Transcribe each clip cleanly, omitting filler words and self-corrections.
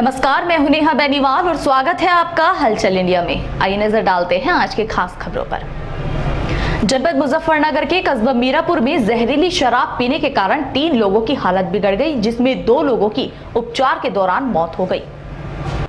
नमस्कार, मैं हूं नेहा बेनीवाल और स्वागत है आपका हलचल इंडिया में। आइए नजर डालते हैं आज के खास खबरों पर। जनपद मुजफ्फरनगर के कस्बा मीरापुर में जहरीली शराब पीने के कारण 3 लोगों की हालत बिगड़ गई, जिसमें 2 लोगों की उपचार के दौरान मौत हो गई।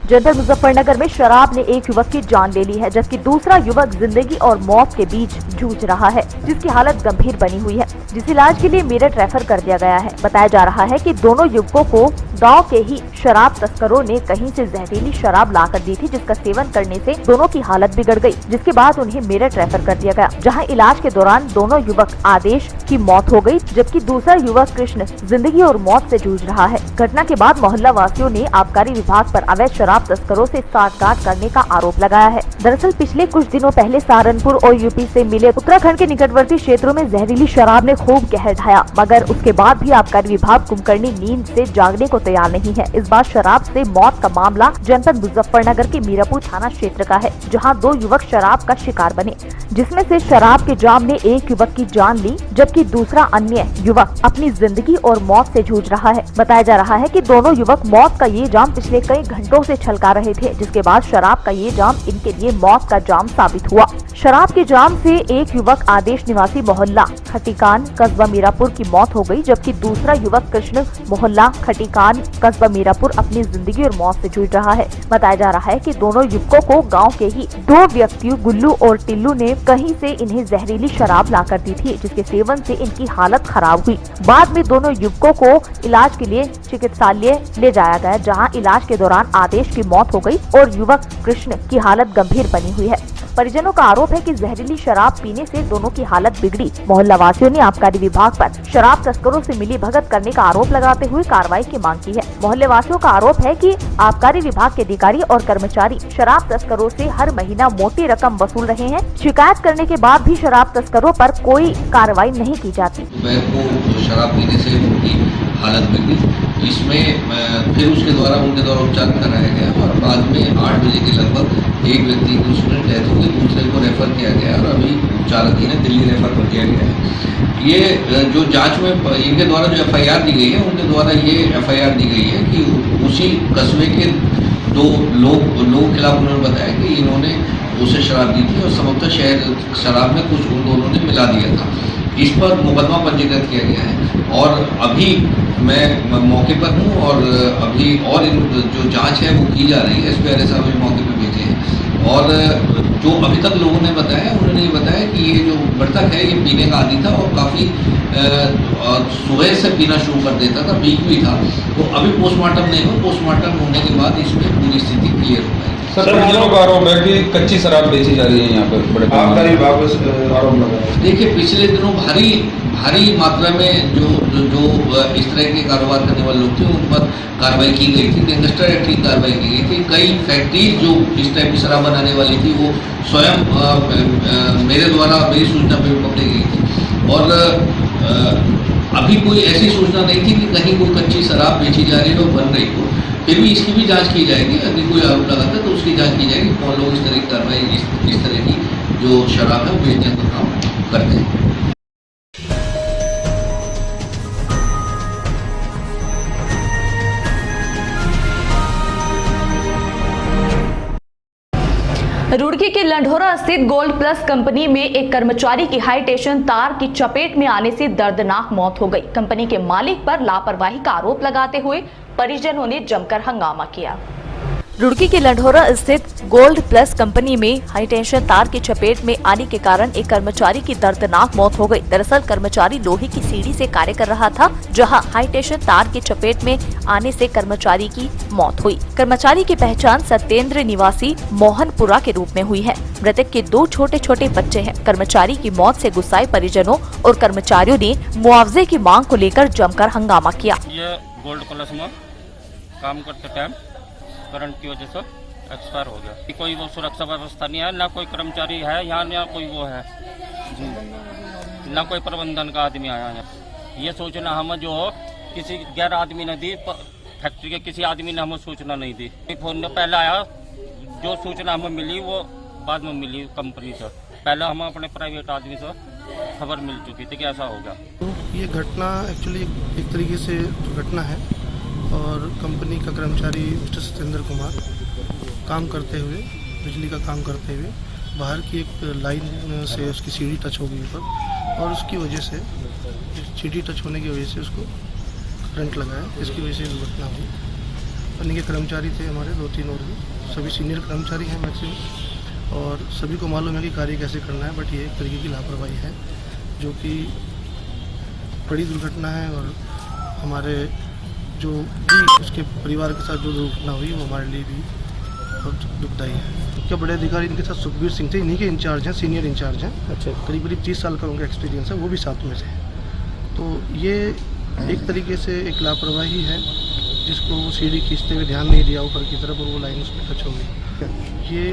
जनपद मुजफ्फरनगर में शराब ने एक युवक की जान ले ली है, जबकि दूसरा युवक जिंदगी और मौत के बीच जूझ रहा है, जिसकी हालत गंभीर बनी हुई है, जिसे इलाज के लिए मेरठ रेफर कर दिया गया है। बताया जा रहा है कि दोनों युवकों को गांव के ही शराब तस्करों ने कहीं से जहरीली शराब लाकर दी थी, जिसका सेवन करने से दोनों की हालत बिगड़ गई, जिसके बाद उन्हें मेरठ रेफर कर दिया गया, जहां इलाज के दौरान दोनों युवक आदेश की मौत हो गई, जबकि दूसरा युवक कृष्ण जिंदगी और मौत से जूझ रहा है। घटना के बाद मोहल्ला वासियों ने आबकारी विभाग पर अवैध शराब तस्करों से साठगांठ करने का आरोप लगाया है। दरअसल पिछले कुछ दिनों पहले सहारनपुर और यूपी से मिले उत्तराखंड के निकटवर्ती क्षेत्रों में जहरीली शराब ने खूब कहर ढाया, मगर उसके बाद भी आबकारी विभाग कुंभकर्णी नींद से जागने को तैयार नहीं है। इस बार शराब से मौत का मामला जनपद मुजफ्फरनगर के मीरापुर थाना क्षेत्र का है, जहां 2 युवक शराब का शिकार बने, जिसमें से शराब के जाम ने एक युवक की जान ली, जबकि दूसरा अन्य युवक अपनी जिंदगी और मौत से जूझ रहा है। बताया जा रहा है कि दोनों युवक मौत का ये जाम पिछले कई घंटों से छलका रहे थे, जिसके बाद शराब का ये जाम इनके लिए मौत का जाम साबित हुआ। शराब के जाम से एक युवक आदेश निवासी मोहल्ला खटीकान कस्बा मीरापुर की मौत हो गई, जबकि दूसरा युवक कृष्ण मोहल्ला खटीकान कस्बा मीरापुर अपनी जिंदगी और मौत से जूझ रहा है। बताया जा रहा है कि दोनों युवकों को गांव के ही 2 व्यक्तियों गुल्लू और टिल्लू ने कहीं से इन्हें जहरीली शराब लाकर दी थी, जिसके सेवन से इनकी हालत खराब हुई। बाद में दोनों युवकों को इलाज के लिए चिकित्सालय ले जाया गया, जहां इलाज के दौरान आदेश की मौत हो गई और युवक कृष्ण की हालत गंभीर बनी हुई है। परिजनों का आरोप है कि जहरीली शराब पीने से दोनों की हालत बिगड़ी। मोहल्ला वासियों ने आबकारी विभाग पर शराब तस्करों से मिली भगत करने का आरोप लगाते हुए कार्रवाई की मांग की है। मोहल्ले वासियों का आरोप है कि आबकारी विभाग के अधिकारी और कर्मचारी शराब तस्करों से हर महीना मोटी रकम वसूल रहे हैं। शिकायत करने के बाद भी शराब तस्करों पर कोई कार्रवाई नहीं की जाती। शराब पीने से उनकी हालत बिगड़ी, इसमें फिर उसके द्वारा उनके द्वारा उपचार कराया गया और बाद में 8 बजे के लगभग एक व्यक्ति की उसमें डेथ हो गई, दूसरे को रेफर किया गया और अभी उपचाराधीन है, दिल्ली रेफर कर दिया गया है। ये जो जांच में इनके द्वारा जो FIR दी गई है, उनके द्वारा ये FIR दी गई है कि उसी कस्बे के 2 लोग खिलाफ उन्होंने बताया कि इन्होंने उसे शराब दी थी और संभवतः शहर शराब में कुछ उन दोनों ने मिला दिया था। इस पर मुकदमा पंजीकृत किया गया है और अभी मैं मौके पर हूँ और अभी और जो जांच है वो की जा रही है। SPRA साहब भी मौके पर भेजे हैं और जो अभी तक लोगों ने बताया, उन्होंने ये बताया कि ये जो मृतक है ये पीने का आदी था और काफ़ी सुबह से पीना शुरू कर देता था, वीक भी था। तो अभी पोस्टमार्टम नहीं हुआ, पोस्टमार्टम होने के बाद इसमें पूरी स्थिति क्लियर हो जाएगी। सर, परिजनों का आरोप है कि कच्ची शराब बेची जा रही है यहाँ पर बड़े आबकारी विभाग पर आरोप लगा है। देखिए, पिछले दिनों भारी मात्रा में जो इस तरह के कारोबार करने वाले लोग थे उन पर कार्रवाई की गई थी, गैंगस्टर एक्ट की कार्रवाई की गई थी। कई फैक्ट्रीज जो इस टाइप की शराब बनाने वाली थी वो स्वयं मेरे द्वारा मेरी सूचना पर पकड़ी गई थी और अभी कोई ऐसी सूचना नहीं थी कि कहीं कोई कच्ची शराब बेची जा रही हो, बन रही हो। फिर भी इसकी भी जांच की जाएगी। यदि कोई आरोप लगाता है तो उसकी जांच की जाएगी, कौन लोग इस तरह की कार्रवाई इस तरह की जो शराब है बेचने का काम करते हैं। रुड़की के लंढोरा स्थित गोल्ड प्लस कंपनी में एक कर्मचारी की हाई टेंशन तार की चपेट में आने से दर्दनाक मौत हो गई। कंपनी के मालिक पर लापरवाही का आरोप लगाते हुए परिजनों ने जमकर हंगामा किया। रुड़की के लंढोरा स्थित गोल्ड प्लस कंपनी में हाई टेंशन तार की चपेट में आने के कारण एक कर्मचारी की दर्दनाक मौत हो गई। दरअसल कर्मचारी लोहे की सीढ़ी से कार्य कर रहा था, जहां हाई टेंशन तार की चपेट में आने से कर्मचारी की मौत हुई। कर्मचारी की पहचान सत्येंद्र निवासी मोहनपुरा के रूप में हुई है। मृतक के 2 छोटे-छोटे बच्चे हैं। कर्मचारी की मौत से गुस्साए परिजनों और कर्मचारियों ने मुआवजे की मांग को लेकर जमकर हंगामा किया। ये गोल्ड प्लस में काम करते टाइम करंट की वजह से एक्सपायर हो गया। कोई वो सुरक्षा व्यवस्था नहीं है, ना कोई कर्मचारी है यहाँ, ना कोई वो है जी, ना कोई प्रबंधन का आदमी आया है। ये सूचना हमें जो किसी गैर आदमी ने दी, फैक्ट्री के किसी आदमी ने हमें सूचना नहीं दी। फोन में पहले आया, जो सूचना हमें मिली वो बाद में मिली कंपनी से। पहले हमें अपने प्राइवेट आदमी से खबर मिल चुकी थी कि ऐसा होगा। तो ये घटना एक्चुअली एक तरीके से घटना है और कंपनी का कर्मचारी मिस्टर सत्येंद्र कुमार काम करते हुए, बिजली का काम करते हुए बाहर की एक लाइन से उसकी सीढ़ी टच हो गई ऊपर, और उसकी वजह से सीढ़ी टच होने की वजह से उसको करंट लगाया, इसकी वजह से दुर्घटना हुई। कंपनी के कर्मचारी थे हमारे 2-3 और भी, सभी सीनियर कर्मचारी हैं मैक्सिमम, और सभी को मालूम है कि कार्य कैसे करना है, बट ये एक तरीके की लापरवाही है जो कि बड़ी दुर्घटना है। और हमारे जो भी उसके परिवार के साथ जो दुर्घटना हुई वो हमारे लिए भी बहुत दुखदायी है। क्या बड़े अधिकारी इनके साथ सुखबीर सिंह थे, इन्हीं के इंचार्ज हैं, सीनियर इंचार्ज हैं। अच्छा। करीब 30 साल का उनका एक्सपीरियंस है, वो भी साथ में थे। तो ये एक तरीके से एक लापरवाही है, जिसको वो सीढ़ी खींचते हुए ध्यान नहीं दिया ऊपर की तरफ और वो लाइन उसमें टच हो गई। ये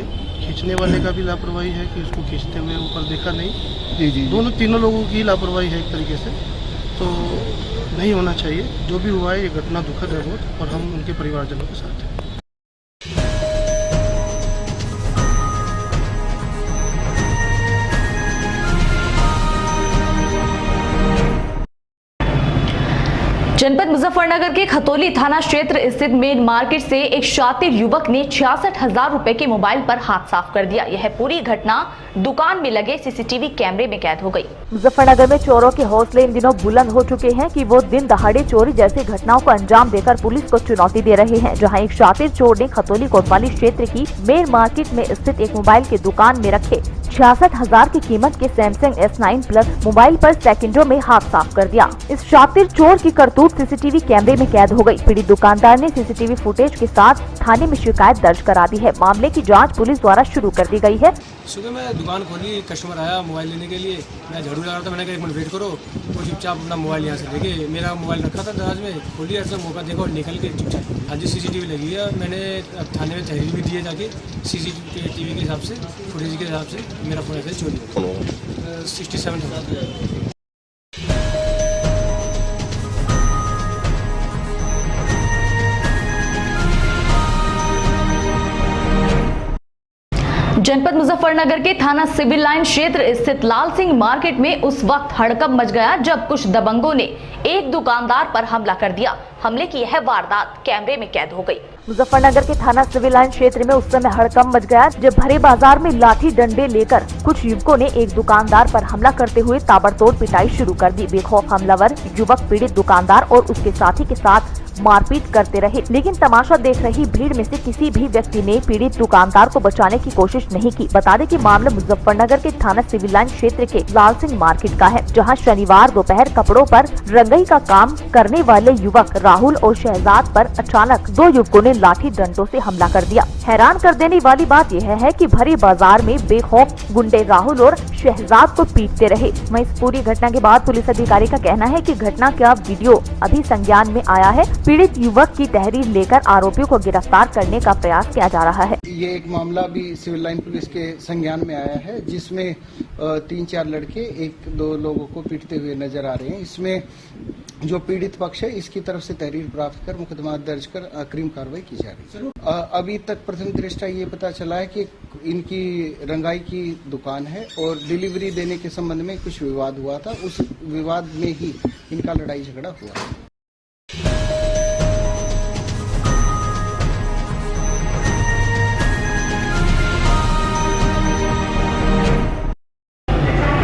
खींचने वाले का भी लापरवाही है कि उसको खींचते हुए ऊपर देखा नहीं। जी। तीनों लोगों की लापरवाही है एक तरीके से, तो नहीं होना चाहिए। जो भी हुआ है ये घटना दुखद है बहुत, और हम उनके परिवारजनों के साथ हैं। जनपद मुजफ्फरनगर के खतौली थाना क्षेत्र स्थित मेन मार्केट से एक शातिर युवक ने 66,000 रुपए के मोबाइल पर हाथ साफ कर दिया। यह पूरी घटना दुकान में लगे सीसीटीवी कैमरे में कैद हो गई। मुजफ्फरनगर में चोरों के हौसले इन दिनों बुलंद हो चुके हैं कि वो दिन दहाड़े चोरी जैसी घटनाओं को अंजाम देकर पुलिस को चुनौती दे रहे हैं। जहां एक शातिर चोर ने खतौली कोतवाली क्षेत्र की मेन मार्केट में स्थित एक मोबाइल की दुकान में रखे 66,000 की कीमत के सैमसंग S9 प्लस मोबाइल पर सेकंडों में हाथ साफ कर दिया। इस शातिर चोर की करतूत सीसीटीवी कैमरे में कैद हो गई। पीड़ित दुकानदार ने सीसीटीवी फुटेज के साथ थाने में शिकायत दर्ज करा दी है। मामले की जांच पुलिस द्वारा शुरू कर दी गई है। सुबह मैं दुकान खोली, कस्टमर आया मोबाइल लेने के लिए, मैं झाड़ू लगा रहा था, मैंने कहा 1 मिनट वेट करो। वो चुपचाप अपना मोबाइल यहाँ से लेके, मेरा मोबाइल रखा था दराज में, खोली ऐसा मौका देखा और निकल के चुपचाप। आज सीसीटीवी लगी है, मैंने थाने में तहरीर भी दी है जाके, सीसीटीवी के हिसाब से, फुटेज के हिसाब से मेरा फोन ऐसे चोरी 67,000। जनपद मुजफ्फरनगर के थाना सिविल लाइन क्षेत्र स्थित लाल सिंह मार्केट में उस वक्त हड़कंप मच गया जब कुछ दबंगों ने एक दुकानदार पर हमला कर दिया। हमले की यह वारदात कैमरे में कैद हो गई। मुजफ्फरनगर के थाना सिविल लाइन क्षेत्र में उस समय हड़कंप मच गया जब भरे बाजार में लाठी डंडे लेकर कुछ युवकों ने एक दुकानदार पर हमला करते हुए ताबड़तोड़ पिटाई शुरू कर दी। बेखौफ हमलावर युवक पीड़ित दुकानदार और उसके साथी के साथ मारपीट करते रहे, लेकिन तमाशा देख रही भीड़ में से किसी भी व्यक्ति ने पीड़ित दुकानदार को बचाने की कोशिश नहीं की। बता दें कि मामला मुजफ्फरनगर के थाना सिविल लाइन क्षेत्र के लाल सिंह मार्केट का है, जहां शनिवार दोपहर कपड़ों पर रंगई का काम करने वाले युवक राहुल और शहजाद पर अचानक 2 युवकों ने लाठी डंडों से हमला कर दिया। हैरान कर देने वाली बात यह है कि भरे बाजार में बेखौफ गुंडे राहुल और शहजाद को पीटते रहे। वहीं इस पूरी घटना के बाद पुलिस अधिकारी का कहना है कि घटना का वीडियो अभी संज्ञान में आया है। पीड़ित युवक की तहरीर लेकर आरोपियों को गिरफ्तार करने का प्रयास किया जा रहा है। ये एक मामला भी सिविल लाइन पुलिस के संज्ञान में आया है, जिसमें 3-4 लड़के 1-2 लोगों को पीटते हुए नजर आ रहे हैं। इसमें जो पीड़ित पक्ष है इसकी तरफ से तहरीर प्राप्त कर मुकदमा दर्ज कर अग्रिम कार्रवाई की जा रही है। अभी तक प्रथम दृष्टया ये पता चला है कि इनकी रंगाई की दुकान है और डिलीवरी देने के संबंध में कुछ विवाद हुआ था। उस विवाद में ही इनका लड़ाई झगड़ा हुआ।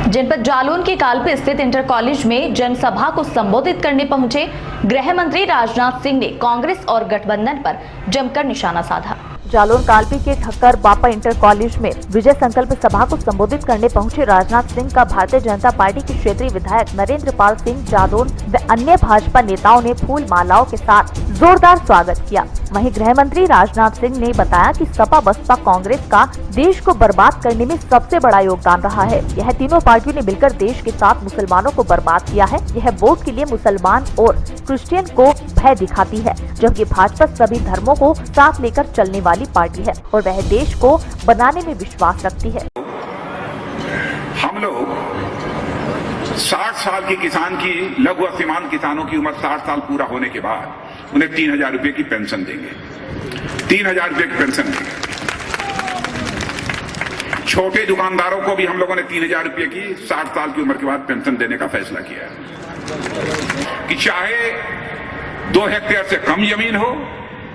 जनपद जालौन के कालपे स्थित इंटर कॉलेज में जनसभा को संबोधित करने पहुंचे गृह मंत्री राजनाथ सिंह ने कांग्रेस और गठबंधन पर जमकर निशाना साधा। जालौन कालपी के ठक्कर बापा इंटर कॉलेज में विजय संकल्प सभा को संबोधित करने पहुंचे राजनाथ सिंह का भारतीय जनता पार्टी के क्षेत्रीय विधायक नरेंद्र पाल सिंह जादौन व अन्य भाजपा नेताओं ने फूल मालाओं के साथ जोरदार स्वागत किया। वहीं गृह मंत्री राजनाथ सिंह ने बताया कि सपा बसपा कांग्रेस का देश को बर्बाद करने में सबसे बड़ा योगदान रहा है। यह तीनों पार्टियों ने मिलकर देश के साथ मुसलमानों को बर्बाद किया है। यह वोट के लिए मुसलमान और क्रिश्चियन को भय दिखाती है, जबकि भाजपा सभी धर्मों को साथ लेकर चलने वाली पार्टी है और वह देश को बनाने में विश्वास रखती है। हम लोग 60 साल की किसान की लघु और सीमांत किसानों की उम्र 60 साल पूरा होने के बाद उन्हें 3,000 रुपए की पेंशन देंगे। 3,000 रुपए की पेंशन देंगे। छोटे दुकानदारों को भी हम लोगों ने 3,000 रुपए की 60 साल की उम्र के बाद पेंशन देने का फैसला किया है कि चाहे 2 हेक्टेयर से कम जमीन हो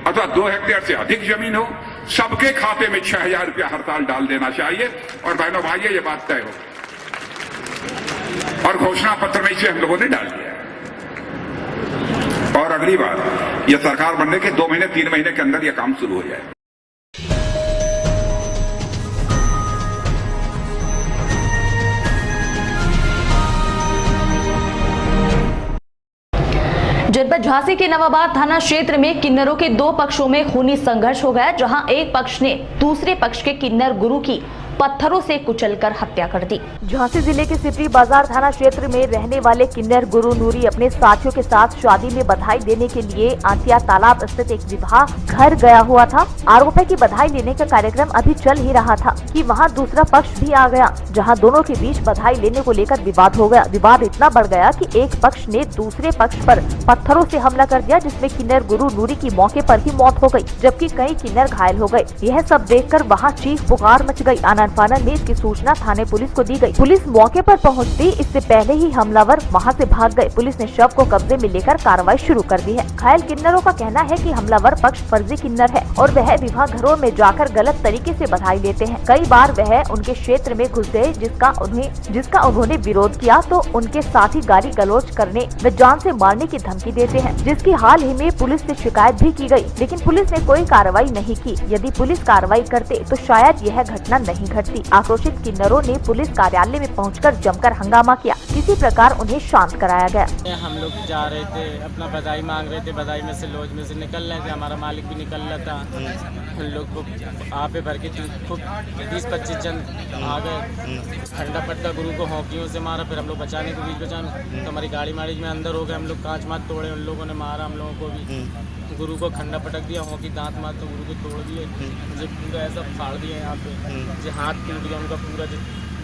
अथवा 2 हेक्टेयर से अधिक जमीन हो, सबके खाते में 6,000 रुपया हर साल डाल देना चाहिए। और बहनों भाइयों, ये बात तय हो और घोषणा पत्र में इसे हम लोगों ने डाल दिया। और अगली बार यह सरकार बनने के 2 महीने 3 महीने के अंदर यह काम शुरू हो जाए। जनपद झांसी के नवाबाद थाना क्षेत्र में किन्नरों के 2 पक्षों में खूनी संघर्ष हो गया, जहां एक पक्ष ने दूसरे पक्ष के किन्नर गुरु की पत्थरों से कुचलकर हत्या कर दी। झांसी जिले के सिपरी बाजार थाना क्षेत्र में रहने वाले किन्नर गुरु नूरी अपने साथियों के साथ शादी में बधाई देने के लिए आंतिया तालाब स्थित एक विवाह घर गया हुआ था। आरोप है कि बधाई लेने का कार्यक्रम अभी चल ही रहा था कि वहां दूसरा पक्ष भी आ गया, जहां दोनों के बीच बधाई लेने को लेकर विवाद हो गया। विवाद इतना बढ़ गया कि एक पक्ष ने दूसरे पक्ष पर पत्थरों से हमला कर दिया, जिसमें किन्नर गुरु नूरी की मौके पर ही मौत हो गई, जबकि कई किन्नर घायल हो गए। यह सब देखकर वहां चीख पुकार मच गई। आनन-फानन में इसकी सूचना थाने पुलिस को दी गई। पुलिस मौके पर पहुंचती इससे पहले ही हमलावर वहां से भाग गए। पुलिस ने शव को कब्जे में लेकर कार्रवाई शुरू कर दी है। घायल किन्नरों का कहना है कि हमलावर पक्ष फर्जी किन्नर है और वह विवाह घरों में जाकर गलत तरीके से बधाई लेते हैं। कई बार वह उनके क्षेत्र में घुस गए, जिसका उन्होंने विरोध किया तो उनके साथ ही गाली गलौज करने व जान से मारने की धमकी देते हैं, जिसकी हाल ही में पुलिस से शिकायत भी की गई, लेकिन पुलिस ने कोई कार्रवाई नहीं की। यदि पुलिस कार्रवाई करते तो शायद यह घटना नहीं घटती। आक्रोशित किन्नरों ने पुलिस कार्यालय में पहुंचकर जमकर हंगामा किया। किसी प्रकार उन्हें शांत कराया गया। हम लोग जा रहे थे, अपना बधाई मांग रहे थे, बधाई में से लॉज में से निकल रहे थे, हमारा मालिक भी निकल रहा था। हम लोग को आप भर के 20-25 जन आ गए, ठंडा पट्टा गुरु को हॉकियों से मारा, फिर हम लोग बचाने को बीच बचाने तो हमारी गाड़ी में अंदर हो गए। हम लोग कांच मात तोड़े, उन लोगों ने मारा हम लोगों को भी। गुरु को खंडा पटक दिया, हॉकी दांत मार तो गुरु को तोड़ दिए, मुझे पूरा ऐसा फाड़ दिया यहाँ पे, मुझे हाथ टूट गया उनका पूरा,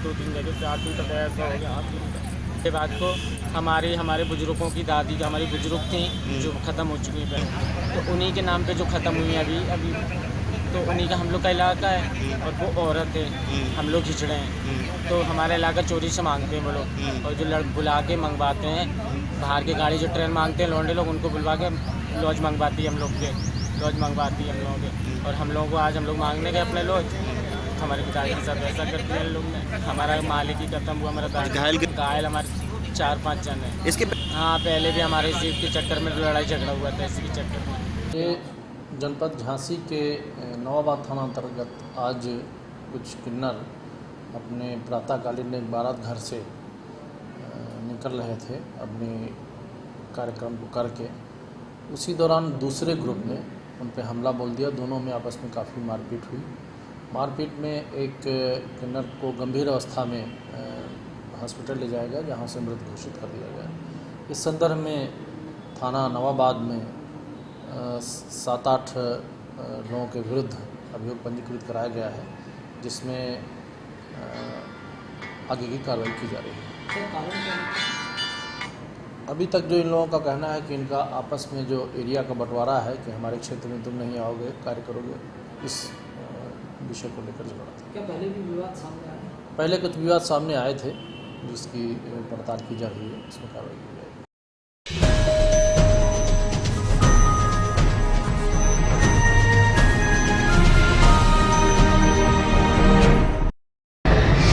2-3 जगह से हाथ टूटा, ऐसा हो गया हाथ टूटा। के बाद को हमारे बुजुर्गों की दादी का, हमारी बुजुर्ग थी जो ख़त्म हो चुकी हैं, तो उन्हीं के नाम पे जो ख़त्म हुई है अभी तो उन्हीं का हम लोग का इलाका है और वो औरत है, हम लोग हिचड़े हैं, तो हमारा इलाका चोरी से मांगते हैं वो लोग, और जो बुला के मंगवाते हैं बाहर की गाड़ी, जो ट्रेन मांगते हैं लौंडे लोग, उनको बुलवा के लॉज मंगवाती है हम लोग के, लॉज मंगवाती है हम लोगों के। और हम लोगों को आज हम लोग मांगने गए अपने लॉज, हमारे पिताजी के साथ ऐसा करते हैं लोग ने। हमारा मालिक ही खत्म हुआ, हमारा घायल हमारे 4-5 जन है इसके। हाँ, पहले भी हमारे सीट के चक्कर में लड़ाई झगड़ा हुआ था, इसी के चक्कर में। ये जनपद झांसी के नवाबाद थाना अंतर्गत आज कुछ किन्नर अपने प्रातःकालीन एक बारात घर से निकल रहे थे अपने कार्यक्रम को करके, उसी दौरान दूसरे ग्रुप ने उन पे हमला बोल दिया। दोनों में आपस में काफ़ी मारपीट हुई। मारपीट में एक किन्नर को गंभीर अवस्था में हॉस्पिटल ले जाया गया, जहाँ से मृत घोषित कर दिया गया। इस संदर्भ में थाना नवाबाद में 7-8 लोगों के विरुद्ध अभियोग पंजीकृत कराया गया है, जिसमें आगे की कार्रवाई की जा रही है। अभी तक जो इन लोगों का कहना है कि इनका आपस में जो एरिया का बंटवारा है कि हमारे क्षेत्र में तुम नहीं आओगे, कार्य करोगे, इस विषय को लेकर झगड़ा था। क्या पहले भी विवाद सामने आए? पहले कुछ विवाद सामने आए थे, जिसकी पड़ताल की जा रही है, इसमें कार्रवाई की जाएगी।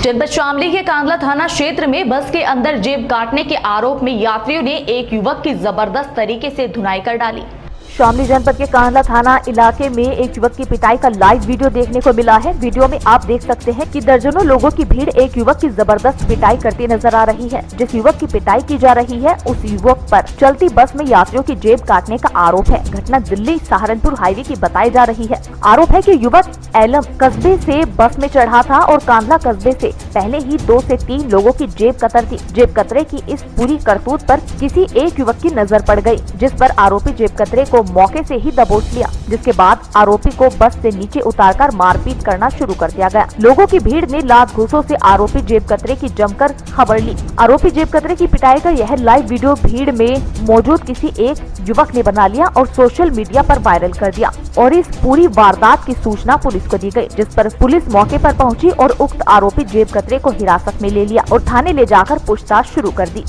जनपद शामली के कांगला थाना क्षेत्र में बस के अंदर जेब काटने के आरोप में यात्रियों ने एक युवक की जबरदस्त तरीके से धुनाई कर डाली। शामली जनपद के कांगला थाना इलाके में एक युवक की पिटाई का लाइव वीडियो देखने को मिला है। वीडियो में आप देख सकते हैं कि दर्जनों लोगों की भीड़ एक युवक की जबरदस्त पिटाई करती नजर आ रही है। जिस युवक की पिटाई की जा रही है, उस युवक पर चलती बस में यात्रियों की जेब काटने का आरोप है। घटना दिल्ली सहारनपुर हाईवे की बताई जा रही है। आरोप है कि युवक एलम कस्बे से बस में चढ़ा था और कांगला कस्बे से पहले ही 2 से 3 लोगों की जेब कतर थी। जेब कतरे की इस पूरी करतूत पर किसी एक युवक की नजर पड़ गई, जिस पर आरोपी जेब कतरे को मौके से ही दबोच लिया, जिसके बाद आरोपी को बस से नीचे उतारकर मारपीट करना शुरू कर दिया गया। लोगों की भीड़ ने लात घूंसों से आरोपी जेब कतरे की जमकर खबर ली। आरोपी जेब कतरे की पिटाई का यह लाइव वीडियो भीड़ में मौजूद किसी एक युवक ने बना लिया और सोशल मीडिया पर वायरल कर दिया और इस पूरी वारदात की सूचना पुलिस को दी गई, जिस पर पुलिस मौके पर पहुंची और उक्त आरोपी जेब कतरे को हिरासत में ले लिया और थाने ले जाकर पूछताछ शुरू कर दी।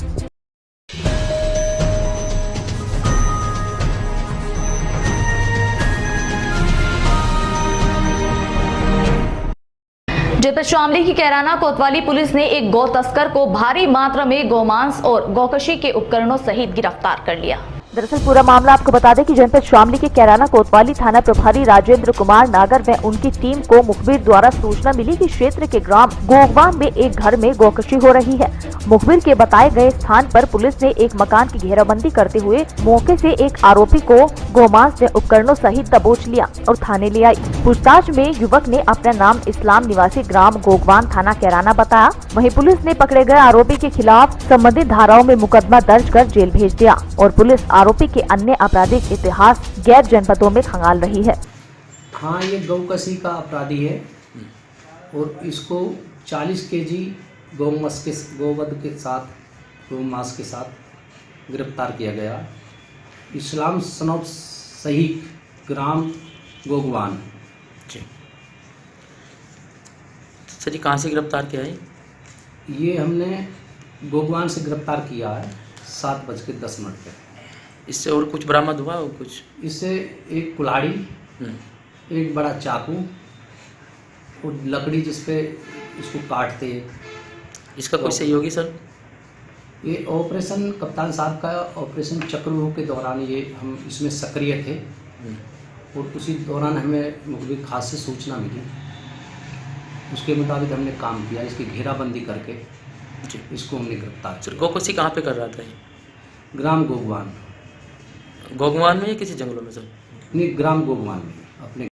जनपद शामली की कैराना कोतवाली पुलिस ने एक गौ तस्कर को भारी मात्रा में गोमांस और गौकशी के उपकरणों सहित गिरफ्तार कर लिया। दरअसल पूरा मामला आपको बता दें कि जनपद शामली के कैराना कोतवाली थाना प्रभारी राजेंद्र कुमार नागर व उनकी टीम को मुखबिर द्वारा सूचना मिली कि क्षेत्र के ग्राम गोगवान में एक घर में गौकशी हो रही है। मुखबिर के बताए गए स्थान पर पुलिस ने एक मकान की घेराबंदी करते हुए मौके से एक आरोपी को गोमांस व उपकरणों सहित दबोच लिया और थाने ले आई। पूछताछ में युवक ने अपना नाम इस्लाम निवासी ग्राम गोगवान थाना कैराना बताया। वहीं पुलिस ने पकड़े गए आरोपी के खिलाफ संबंधित धाराओं में मुकदमा दर्ज कर जेल भेज दिया और पुलिस आरोपी के अन्य आपराधिक इतिहास गैर जनपदों में खंगाल रही है। हाँ, ये गौकशी का अपराधी है और इसको 40 केजी गोवध के साथ गोमांस के साथ गिरफ्तार किया गया। इस्लाम सनौब सही ग्राम गोगवान। सर जी कहाँ से गिरफ्तार किया है? ये हमने गोगवान से गिरफ्तार किया है 7:10 पे। इससे और कुछ बरामद हुआ और कुछ? इससे एक कुल्हाड़ी, एक बड़ा चाकू और लकड़ी जिसपे इसको काटते। इसका कोई सहयोगी सर? ये ऑपरेशन कप्तान साहब का ऑपरेशन चक्रव्यूह के दौरान ये हम इसमें सक्रिय थे और उसी दौरान हमें मुखबिर खास से सूचना मिली। उसके मुताबिक हमने काम किया, इसकी घेराबंदी करके इसको हमने गिरफ्तार किया। गौकशी कहाँ पे कर रहा था ये? ग्राम गोगवान। गोगवान में या किसी जंगलों में सर? नहीं, ग्राम गोगवान में अपने।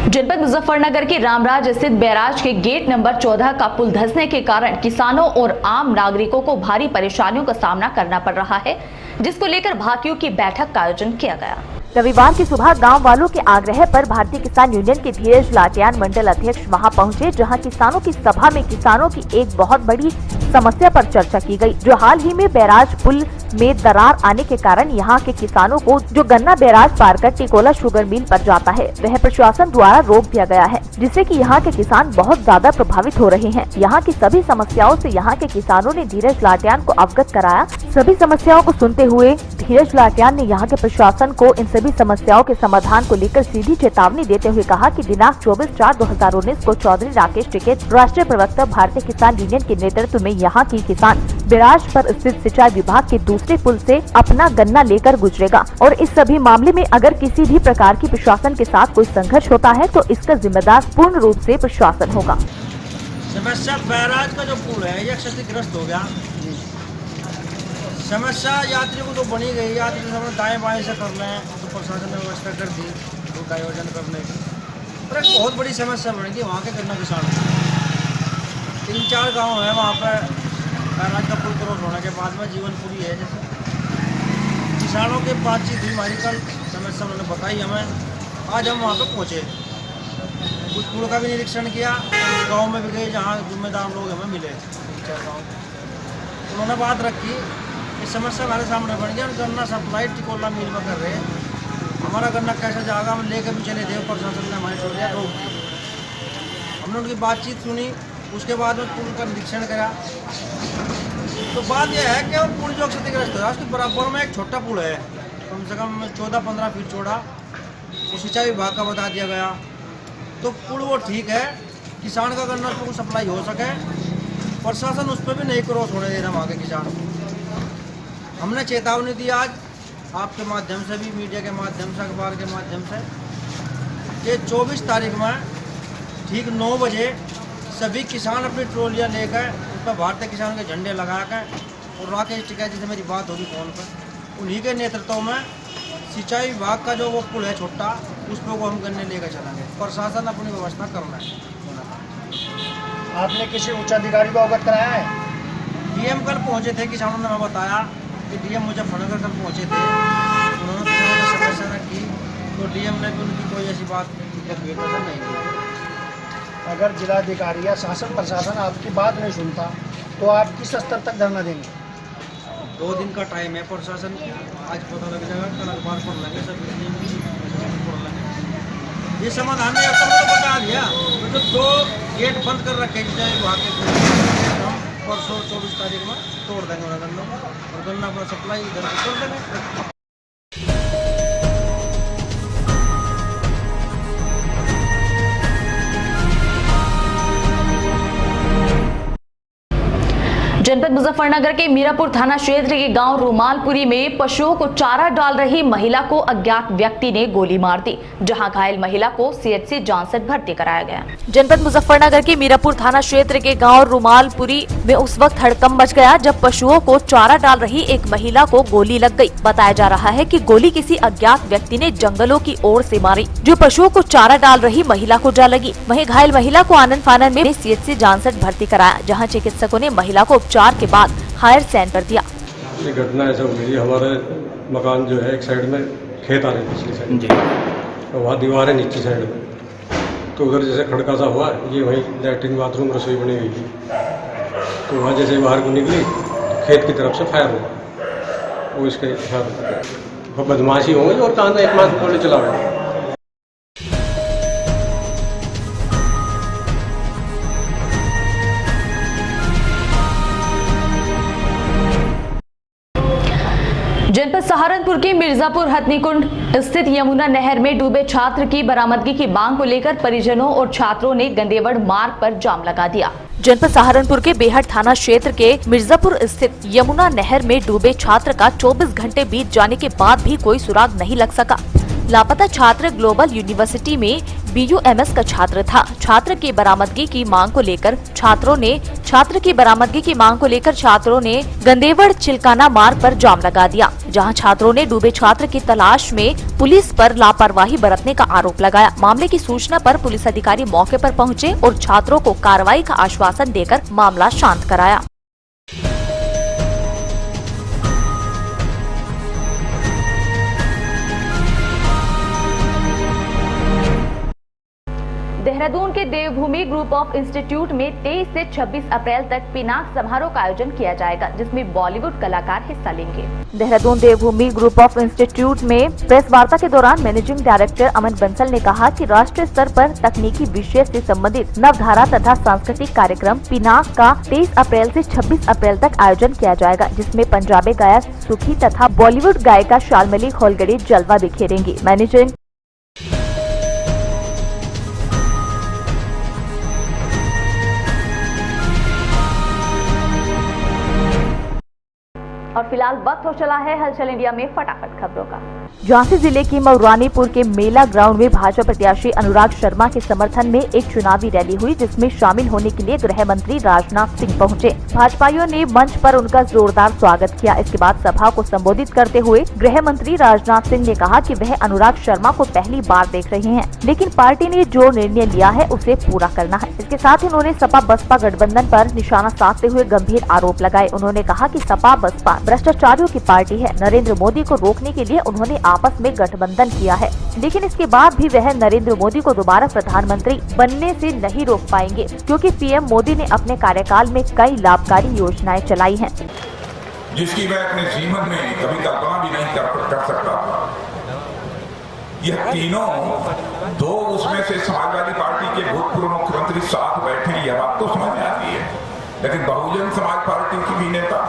जनपद मुजफ्फरनगर के रामराज स्थित बैराज के गेट नंबर 14 का पुल धंसने के कारण किसानों और आम नागरिकों को भारी परेशानियों का सामना करना पड़ रहा है, जिसको लेकर भाकियों की बैठक का आयोजन किया गया। रविवार की सुबह गांव वालों के आग्रह पर भारतीय किसान यूनियन के धीरज लाटियान मंडल अध्यक्ष वहां पहुंचे, जहां किसानों की सभा में किसानों की एक बहुत बड़ी समस्या पर चर्चा की गई, जो हाल ही में बैराज पुल में दरार आने के कारण यहां के किसानों को जो गन्ना बैराज पार कर टिकोला शुगर मिल पर जाता है वह प्रशासन द्वारा रोक दिया गया है, जिससे कि यहां के किसान बहुत ज्यादा प्रभावित हो रहे हैं। यहां की सभी समस्याओं से यहां के किसानों ने धीरज लाटियान को अवगत कराया। सभी समस्याओं को सुनते हुए धीरज लाटियान ने यहां के प्रशासन को इन सभी समस्याओं के समाधान को लेकर सीधी चेतावनी देते हुए कहा कि दिनांक 24/4/2019 को चौधरी राकेश टिकैत राष्ट्रीय प्रवक्ता भारतीय किसान यूनियन के नेतृत्व में यहाँ की किसान बैराज पर स्थित सिंचाई विभाग के दूसरे पुल से अपना गन्ना लेकर गुजरेगा और इस सभी मामले में अगर किसी भी प्रकार की प्रशासन के साथ कोई संघर्ष होता है तो इसका जिम्मेदार पूर्ण रूप से प्रशासन होगा। समस्या बैराज का जो पुल है यह क्षतिग्रस्त हो गया। समस्या यात्रियों को तो बनी गई, यात्री सब दाएं बाएं से कर रहे हैं, तो प्रशासन ने व्यवस्था कर दी रोड का आयोजन करने की। पर एक बहुत बड़ी समस्या बन गई वहाँ के गन्ना किसानों की। 3-4 गांव है वहाँ पर बैराज का पुल क्रॉस होने के बाद में जीवनपुरी है, जैसे किसानों के बातचीत हुई हमारी, कल समस्या उन्होंने बताई हमें। आज हम वहाँ पर पहुँचे, उस पुल का भी निरीक्षण किया, गाँव में भी गए जहाँ जिम्मेदार लोग हमें मिले 3-4 गाँव। उन्होंने बात रखी, ये समस्या हमारे सामने बन गया। गन्ना सप्लाई टिकोला मिल में कर रहे हैं, हमारा गन्ना कैसे जाएगा, हम लेकर भी चले थे, प्रशासन ने हमारी टोलियाँ रोक दी। हमने उनकी बातचीत सुनी, उसके बाद में पुल का निरीक्षण करा। तो बात यह है कि वो पुल जो क्षतिग्रस्त है उसके बराबर में एक छोटा पुल है, कम से कम 14-15 फीट चौड़ा, वो सिंचाई विभाग का बता दिया गया। तो पुल वो ठीक है, किसान का गन्ना को सप्लाई हो सके, प्रशासन उस पर भी नहीं क्रॉस होने दे रहा वहाँ के किसान को। हमने चेतावनी दी आज आपके माध्यम से भी, मीडिया के माध्यम से, अखबार के माध्यम से, कि 24 तारीख में ठीक 9 बजे सभी किसान अपनी ट्रॉलियाँ लेकर उस पर भारतीय किसानों के झंडे लगा कर, और राकेश टिकैत जी से मेरी बात होगी फ़ोन पर, उन्हीं के नेतृत्व में सिंचाई विभाग का जो वो पुल है छोटा, उस पर वो हम गन्ने लेकर चलेंगे। प्रशासन अपनी व्यवस्था करना है। आपने किसी उच्च अधिकारी को अवगत कराया है? डीएम कल पहुंचे थे, किसानों ने हमें बताया कि डीएम मुजफ्फरनगर कल पहुंचे थे, उन्होंने किसानों से समस्या रखी, तो डीएम ने भी उनकी कोई ऐसी बात नहीं की। अगर जिलाधिकारी या शासन प्रशासन आपकी बात नहीं सुनता तो आप किस स्तर तक धरना देंगे? 2 दिन का टाइम है प्रशासन, आज पता लग जाएगा, कल अखबार पढ़ लेंगे, सब पढ़ लेंगे। ये समाधान ने तो बता दिया, तो जो 2 गेट बंद कर रखे सिंचाई विभाग के, हम परसों 24 तारीख में तोड़ देंगे उन्हें गन्नों को, और गन्ना अपना सप्लाई इधर से कर देंगे। जनपद मुजफ्फरनगर के मीरापुर थाना क्षेत्र के गांव रुमालपुरी में पशुओं को चारा डाल रही महिला को अज्ञात व्यक्ति ने गोली मार दी, जहां घायल महिला को सीएचसी जानसठ भर्ती कराया गया। जनपद मुजफ्फरनगर के मीरापुर थाना क्षेत्र के गांव रुमालपुरी में उस वक्त हड़कंप मच गया जब पशुओं को चारा डाल रही एक महिला को गोली लग गई। बताया जा रहा है कि गोली किसी अज्ञात व्यक्ति ने जंगलों की ओर से मारी, जो पशुओं को चारा डाल रही महिला को जा लगी। वहीं घायल महिला को आनंद फानन में सीएचसी जानसठ भर्ती कराया, जहाँ चिकित्सकों ने महिला को उपचार के बाद हायर सैन कर दिया। ये घटना ऐसा हुई, हमारे मकान जो है एक साइड में खेत आ रहे पिछली साइड जी, तो वहाँ दीवार है नीचे साइड में, तो उधर जैसे खड़का सा हुआ, ये वहीं लैट्रिन बाथरूम रसोई बनी हुई थी, तो वहाँ जैसे बाहर को निकली तो खेत की तरफ से फायर हुआ। वो इसके साथ बदमाशी हो गई और कान एक मास गोली चला हुआ। जनपद सहारनपुर के मिर्जापुर हथनीकुंड स्थित यमुना नहर में डूबे छात्र की बरामदगी की मांग को लेकर परिजनों और छात्रों ने गंदेवड़ मार्ग पर जाम लगा दिया। जनपद सहारनपुर के बेहट थाना क्षेत्र के मिर्जापुर स्थित यमुना नहर में डूबे छात्र का 24 घंटे बीत जाने के बाद भी कोई सुराग नहीं लग सका। लापता छात्र ग्लोबल यूनिवर्सिटी में BUMS का छात्र था। छात्र की बरामदगी की मांग को लेकर छात्रों ने गंदेवड़ चिलकाना मार्ग पर जाम लगा दिया, जहां छात्रों ने डूबे छात्र की तलाश में पुलिस पर लापरवाही बरतने का आरोप लगाया। मामले की सूचना पर पुलिस अधिकारी मौके पर पहुंचे और छात्रों को कार्रवाई का आश्वासन देकर मामला शांत कराया। देहरादून के देवभूमि ग्रुप ऑफ इंस्टीट्यूट में 23 से 26 अप्रैल तक पिनाक समारोह का आयोजन किया जाएगा, जिसमें बॉलीवुड कलाकार हिस्सा लेंगे। देहरादून देवभूमि ग्रुप ऑफ इंस्टीट्यूट में प्रेस वार्ता के दौरान मैनेजिंग डायरेक्टर अमन बंसल ने कहा कि राष्ट्रीय स्तर पर तकनीकी विषय से संबंधित नवधारा तथा सांस्कृतिक कार्यक्रम पिनाक का 23 अप्रैल से 26 अप्रैल तक आयोजन किया जाएगा, जिसमें पंजाबी गायक सुखी तथा बॉलीवुड गायिका शालमली खोलगड़ी जलवा बिखेरेंगी। मैनेजिंग और फिलहाल वक्त हो चला है हलचल इंडिया में फटाफट खबरों का। झांसी जिले की मऊरानीपुर के मेला ग्राउंड में भाजपा प्रत्याशी अनुराग शर्मा के समर्थन में एक चुनावी रैली हुई, जिसमें शामिल होने के लिए गृह मंत्री राजनाथ सिंह पहुंचे। भाजपाइयों ने मंच पर उनका जोरदार स्वागत किया। इसके बाद सभा को संबोधित करते हुए गृह मंत्री राजनाथ सिंह ने कहा कि वह अनुराग शर्मा को पहली बार देख रहे हैं, लेकिन पार्टी ने जो निर्णय लिया है उसे पूरा करना है। इसके साथ ही उन्होंने सपा बसपा गठबंधन पर निशाना साधते हुए गंभीर आरोप लगाए। उन्होंने कहा कि सपा बसपा भ्रष्टाचारियों की पार्टी है। नरेंद्र मोदी को रोकने के लिए उन्होंने आपस में गठबंधन किया है, लेकिन इसके बाद भी वह नरेंद्र मोदी को दोबारा प्रधानमंत्री बनने से नहीं रोक पाएंगे, क्योंकि पीएम मोदी ने अपने कार्यकाल में कई लाभकारी योजनाएं चलाई हैं, जिसकी मैं अपने जीवन में कभी कल्पना भी नहीं कर सकता। यह तीनों दो उसमें से समाजवादी पार्टी के भूतपूर्व मुख्यमंत्री साथ बैठे, यह बात तो समझ में आती है, लेकिन बहुजन समाज पार्टी की भी नेता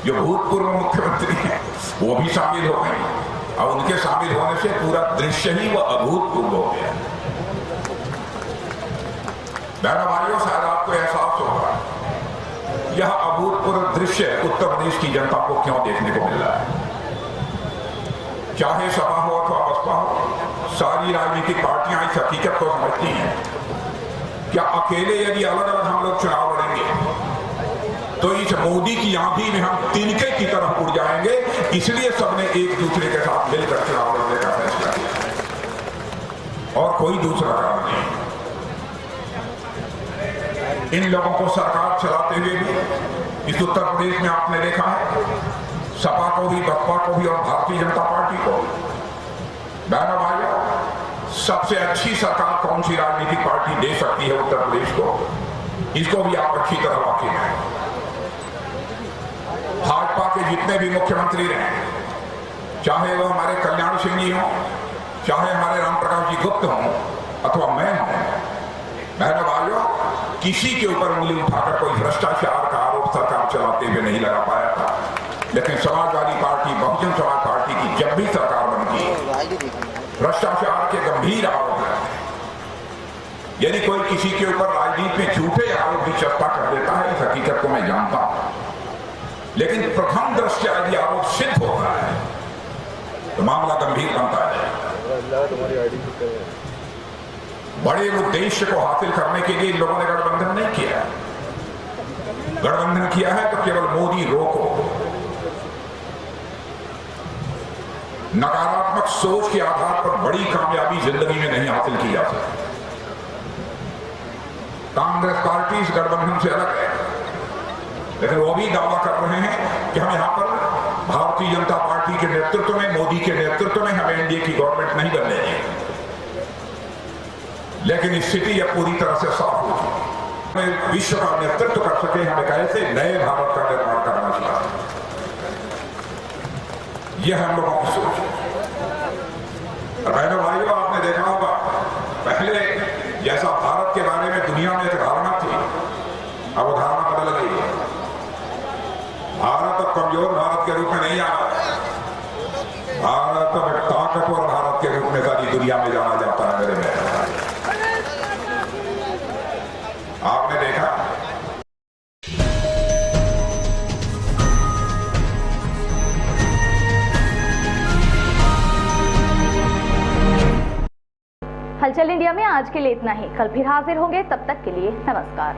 जो भूतपूर्व मुख्यमंत्री हैं वो भी शामिल हो गए, और उनके शामिल होने से पूरा दृश्य ही वो अभूतपूर्व हो गया। बहनों भाइयों, शायद आपको एहसास होगा यह अभूतपूर्व दृश्य उत्तर प्रदेश की जनता को क्यों देखने को मिल रहा है। चाहे सपा हो अथवा बसपा हो, सारी राजनीतिक पार्टियां इस हकीकत को समझती हैं। क्या अकेले यदि अलग अलग हम लोग चुनाव लड़ेंगे तो इस मोदी की आंधी में हम तिनके की तरफ उड़ जाएंगे, इसलिए सबने एक दूसरे के साथ मिलकर चुनाव लड़ने का फैसला किया और कोई दूसरा कारण नहीं। इन लोगों को सरकार चलाते हुए भी इस उत्तर प्रदेश में आपने देखा है, सपा को भी बसपा को भी और भारतीय जनता पार्टी को। बहनों भाइयों, सबसे अच्छी सरकार कौन सी राजनीतिक पार्टी दे सकती है उत्तर प्रदेश को, इसको भी आप अच्छी तरह वाकिफ हैं। भाजपा के जितने भी मुख्यमंत्री रहे, चाहे वो हमारे कल्याण सिंह जी हों, चाहे हमारे राम प्रकाश जी गुप्त हों अथवा मैं हूं, बहनों भाइयों, किसी के ऊपर उंगली उठाकर कोई भ्रष्टाचार का आरोप सरकार चलाते हुए नहीं लगा पाया था। लेकिन समाजवादी पार्टी, बहुजन समाज पार्टी की जब भी सरकार बनती, भ्रष्टाचार के गंभीर आरोप लगते हैं। यदि कोई किसी के ऊपर राजनीति में झूठे आरोप भी चस्पा कर देता है, इस हकीकत को मैं जानता हूं, लेकिन प्रथम दृष्टया यदि आरोप सिद्ध होता है तो मामला गंभीर बनता है। बड़े उद्देश्य को हासिल करने के लिए इन लोगों ने गठबंधन नहीं किया। गठबंधन किया है तो केवल मोदी रोको। नकारात्मक सोच के आधार पर बड़ी कामयाबी जिंदगी में नहीं हासिल की जा सकती। कांग्रेस पार्टी इस गठबंधन से अलग है, लेकिन वो भी दावा कर रहे हैं कि हम यहां पर भारतीय जनता पार्टी के नेतृत्व में, मोदी के नेतृत्व में हम एनडीए की गवर्नमेंट नहीं बनने देंगे। लेकिन स्थिति अब पूरी तरह से साफ हो चुकी है। हमें विश्व का नेतृत्व कर सके, हमें कैसे नए भारत का निर्माण करना चाहिए, यह हम लोगों की सोच है। और बहनों भाइयों, आपने देखा होगा पहले जैसा भारत के बारे में दुनिया में एक धारणा थी, अब वो धारणा बदल गई है। भारत अब कमजोर भारत के रूप में नहीं आ रहा, भारत अब एक ताकतवर भारत के रूप में सारी दुनिया में जाना जाता है। मेरे में आपने देखा हलचल इंडिया में आज के लिए इतना ही। कल फिर हाजिर होंगे, तब तक के लिए नमस्कार।